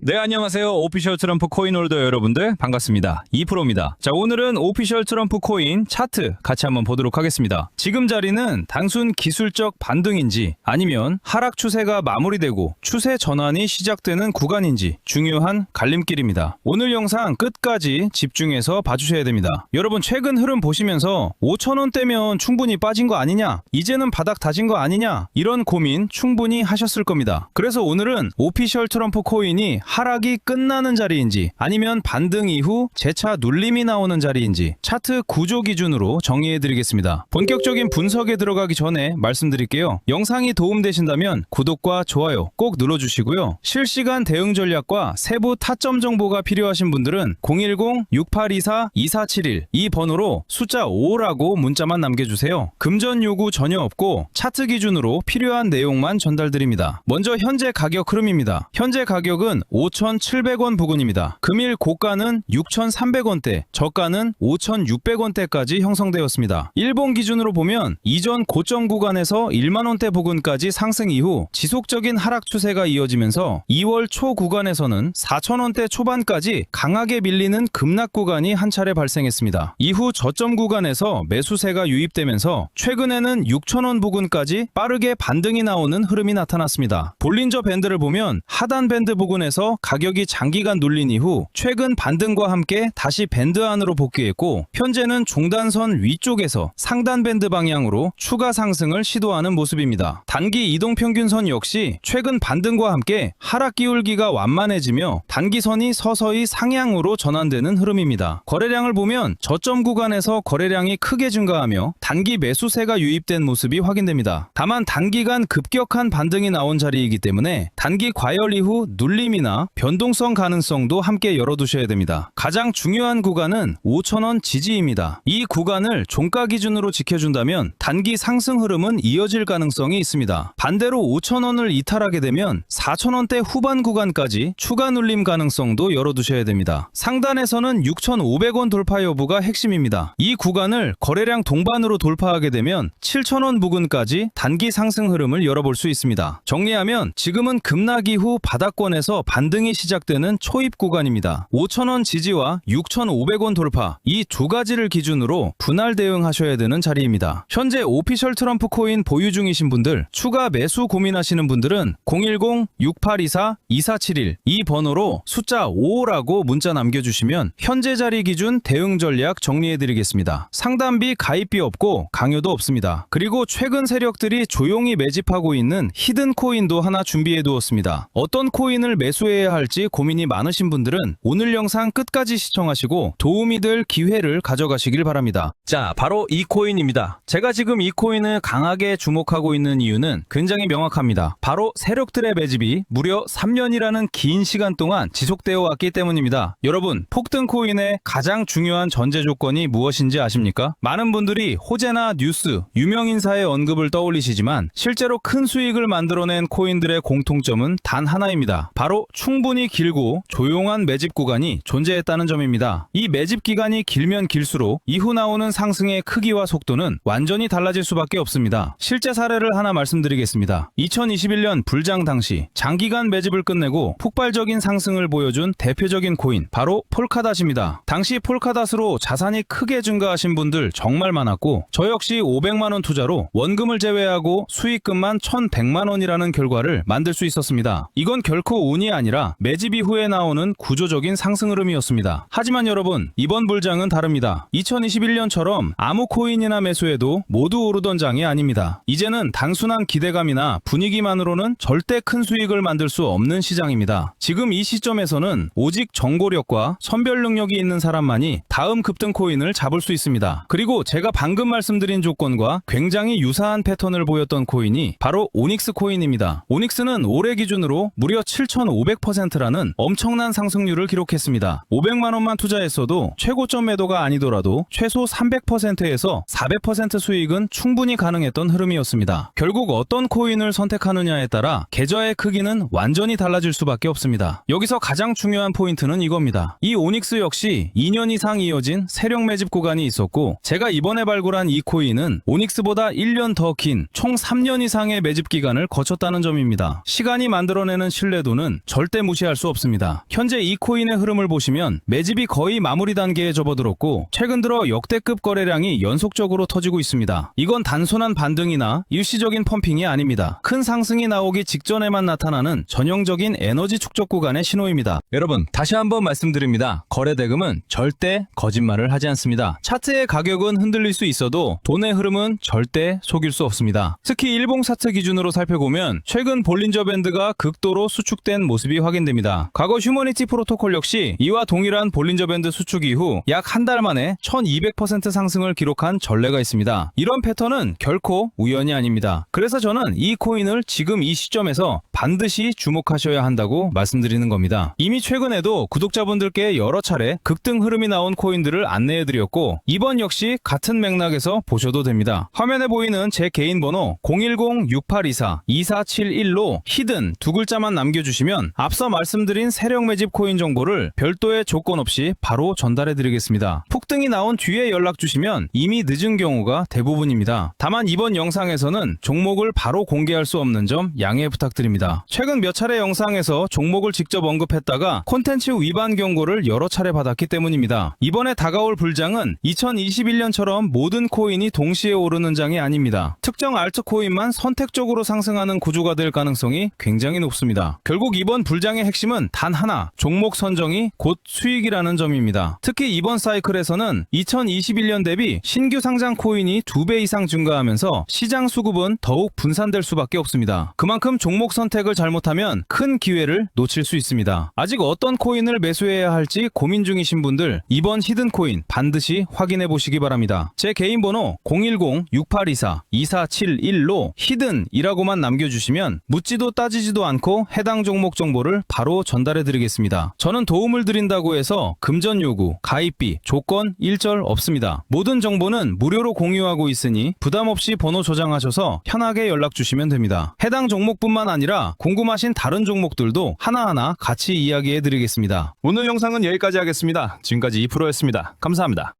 네, 안녕하세요. 오피셜 트럼프 코인홀더 여러분들 반갑습니다. 2%입니다. 자, 오늘은 오피셜 트럼프 코인 차트 같이 한번 보도록 하겠습니다. 지금 자리는 단순 기술적 반등인지 아니면 하락 추세가 마무리되고 추세 전환이 시작되는 구간인지 중요한 갈림길입니다. 오늘 영상 끝까지 집중해서 봐주셔야 됩니다. 여러분 최근 흐름 보시면서 5,000원대면 충분히 빠진 거 아니냐? 이제는 바닥 다진 거 아니냐? 이런 고민 충분히 하셨을 겁니다. 그래서 오늘은 오피셜 트럼프 코인이 하락이 끝나는 자리인지 아니면 반등 이후 재차 눌림이 나오는 자리인지 차트 구조 기준으로 정리해드리겠습니다. 본격적인 분석에 들어가기 전에 말씀드릴게요. 영상이 도움되신다면 구독과 좋아요 꼭 눌러주시고요. 실시간 대응 전략과 세부 타점 정보가 필요하신 분들은 010-6824-2471 이 번호로 숫자 5라고 문자만 남겨주세요. 금전 요구 전혀 없고 차트 기준으로 필요한 내용만 전달드립니다. 먼저 현재 가격 흐름입니다. 현재 가격은 5,700원 부근입니다. 금일 고가는 6,300원대, 저가는 5,600원대까지 형성되었습니다. 일본 기준으로 보면 이전 고점 구간에서 1만원대 부근까지 상승 이후 지속적인 하락 추세가 이어지면서 2월 초 구간에서는 4,000원대 초반까지 강하게 밀리는 급락 구간이 한 차례 발생했습니다. 이후 저점 구간에서 매수세가 유입되면서 최근에는 6,000원 부근까지 빠르게 반등이 나오는 흐름이 나타났습니다. 볼린저 밴드를 보면 하단 밴드 부근에서 가격이 장기간 눌린 이후 최근 반등과 함께 다시 밴드 안으로 복귀했고 현재는 종단선 위쪽에서 상단 밴드 방향으로 추가 상승을 시도하는 모습입니다. 단기 이동평균선 역시 최근 반등과 함께 하락 기울기가 완만해지며 단기선이 서서히 상향으로 전환되는 흐름입니다. 거래량을 보면 저점 구간에서 거래량이 크게 증가하며 단기 매수세가 유입된 모습이 확인됩니다. 다만 단기간 급격한 반등이 나온 자리이기 때문에 단기 과열 이후 눌림이나 변동성 가능성도 함께 열어두셔야 됩니다. 가장 중요한 구간은 5,000원 지지입니다. 이 구간을 종가 기준으로 지켜준다면 단기 상승 흐름은 이어질 가능성이 있습니다. 반대로 5,000원을 이탈하게 되면 4,000원대 후반 구간까지 추가 눌림 가능성도 열어두셔야 됩니다. 상단에서는 6,500원 돌파 여부가 핵심입니다. 이 구간을 거래량 동반으로 돌파하게 되면 7,000원 부근까지 단기 상승 흐름을 열어볼 수 있습니다. 정리하면 지금은 급락 이후 바닥권에서 반등이 시작되는 초입 구간입니다. 5,000원 지지와 6,500원 돌파 이 두 가지를 기준으로 분할 대응하셔야 되는 자리입니다. 현재 오피셜 트럼프 코인 보유 중이신 분들 추가 매수 고민하시는 분들은 010-6824-2471 이 번호로 숫자 5라고 문자 남겨주시면 현재 자리 기준 대응 전략 정리해드리겠습니다. 상담비 가입비 없고 강요도 없습니다. 그리고 최근 세력들이 조용히 매집하고 있는 히든 코인도 하나 준비해두었습니다. 어떤 코인을 매수해야 할지 고민이 많으신 분들은 오늘 영상 끝까지 시청하시고 도움이 될 기회를 가져가시길 바랍니다. 자, 바로 이 코인입니다. 제가 지금 이 코인을 강하게 주목하고 있는 이유는 굉장히 명확합니다. 바로 세력들의 매집이 무려 3년이라는 긴 시간 동안 지속되어 왔기 때문입니다. 여러분, 폭등 코인의 가장 중요한 전제 조건이 무엇인지 아십니까? 많은 분들이 호재나 뉴스, 유명인사의 언급을 떠올리시지만 실제로 큰 수익을 만들어낸 코인들의 공통점은 단 하나입니다. 바로 충분히 길고 조용한 매집 구간이 존재했다는 점입니다. 이 매집 기간이 길면 길수록 이후 나오는 상승의 크기와 속도는 완전히 달라질 수밖에 없습니다. 실제 사례를 하나 말씀드리겠습니다. 2021년 불장 당시 장기간 매집을 끝내고 폭발적인 상승을 보여준 대표적인 코인 바로 폴카닷입니다. 당시 폴카닷으로 자산이 크게 증가하신 분들 정말 많았고 저 역시 500만원 투자로 원금을 제외하고 수익금만 1,100만원이라는 결과를 만들 수 있었습니다. 이건 결코 운이 아니라 매집 이후에 나오는 구조적인 상승 흐름이었습니다. 하지만 여러분, 이번 불장은 다릅니다. 2021년처럼 아무 코인이나 매수해도 모두 오르던 장이 아닙니다. 이제는 단순한 기대감이나 분위기만으로는 절대 큰 수익을 만들 수 없는 시장입니다. 지금 이 시점에서는 오직 정보력과 선별 능력이 있는 사람만이 다음 급등 코인을 잡을 수 있습니다. 그리고 제가 방금 말씀드린 조건과 굉장히 유사한 패턴을 보였던 코인이 바로 오닉스 코인입니다. 오닉스는 올해 기준으로 무려 7,500%라는 엄청난 상승률을 기록했습니다. 500만원만 투자했어도 최고점 매도가 아니더라도 최소 300%에서 400% 수익은 충분히 가능했던 흐름이었습니다. 결국 어떤 코인을 선택하느냐에 따라 계좌의 크기는 완전히 달라질 수밖에 없습니다. 여기서 가장 중요한 포인트는 이겁니다. 이 오닉스 역시 2년 이상 이어진 세력 매집 구간이 있었고 제가 이번에 발굴한 이 코인은 오닉스보다 1년 더 긴 총 3년 이상의 매집 기간을 거쳤다는 점입니다. 시간이 만들어내는 신뢰도는 절대 절대 무시할 수 없습니다. 현재 이 코인의 흐름을 보시면 매집이 거의 마무리 단계에 접어들었고 최근 들어 역대급 거래량이 연속적으로 터지고 있습니다. 이건 단순한 반등이나 일시적인 펌핑이 아닙니다. 큰 상승이 나오기 직전에만 나타나는 전형적인 에너지 축적 구간의 신호입니다. 여러분, 다시 한번 말씀드립니다. 거래 대금은 절대 거짓말을 하지 않습니다. 차트의 가격은 흔들릴 수 있어도 돈의 흐름은 절대 속일 수 없습니다. 특히 일봉 차트 기준으로 살펴보면 최근 볼린저 밴드가 극도로 수축된 모습이 확인됩니다. 과거 휴머니티 프로토콜 역시 이와 동일한 볼린저 밴드 수축 이후 약 한 달 만에 1200% 상승을 기록한 전례가 있습니다. 이런 패턴은 결코 우연이 아닙니다. 그래서 저는 이 코인을 지금 이 시점에서 반드시 주목하셔야 한다고 말씀드리는 겁니다. 이미 최근에도 구독자분들께 여러 차례 급등 흐름이 나온 코인들을 안내해드렸고 이번 역시 같은 맥락에서 보셔도 됩니다. 화면에 보이는 제 개인 번호 010-6824-2471로 히든 두 글자만 남겨주시면 앞서 말씀드린 세력 매집 코인 정보를 별도의 조건 없이 바로 전달해드리겠습니다. 폭등이 나온 뒤에 연락 주시면 이미 늦은 경우가 대부분입니다. 다만 이번 영상에서는 종목을 바로 공개할 수 없는 점 양해 부탁드립니다. 최근 몇 차례 영상에서 종목을 직접 언급했다가 콘텐츠 위반 경고를 여러 차례 받았기 때문입니다. 이번에 다가올 불장은 2021년처럼 모든 코인이 동시에 오르는 장이 아닙니다. 특정 알트코인만 선택적으로 상승하는 구조가 될 가능성이 굉장히 높습니다. 결국 이번 불장의 핵심은 단 하나, 종목 선정이 곧 수익이라는 점입니다. 특히 이번 사이클에서는 2021년 대비 신규 상장 코인이 2배 이상 증가하면서 시장 수급은 더욱 분산될 수밖에 없습니다. 그만큼 종목 선택을 잘못하면 큰 기회를 놓칠 수 있습니다. 아직 어떤 코인을 매수해야 할지 고민 중이신 분들 이번 히든 코인 반드시 확인해 보시기 바랍니다. 제 개인 번호 010-6824-2471로 히든이라고만 남겨주시면 묻지도 따지지도 않고 해당 종목 정보를 바로 전달해 드리겠습니다. 저는 도움을 드린다고 해서 금전 요구, 가입비, 조건 일절 없습니다. 모든 정보는 무료로 공유하고 있으니 부담 없이 번호 저장하셔서 편하게 연락 주시면 됩니다. 해당 종목뿐만 아니라 궁금하신 다른 종목들도 하나하나 같이 이야기해 드리겠습니다. 오늘 영상은 여기까지 하겠습니다. 지금까지 2프로였습니다. 감사합니다.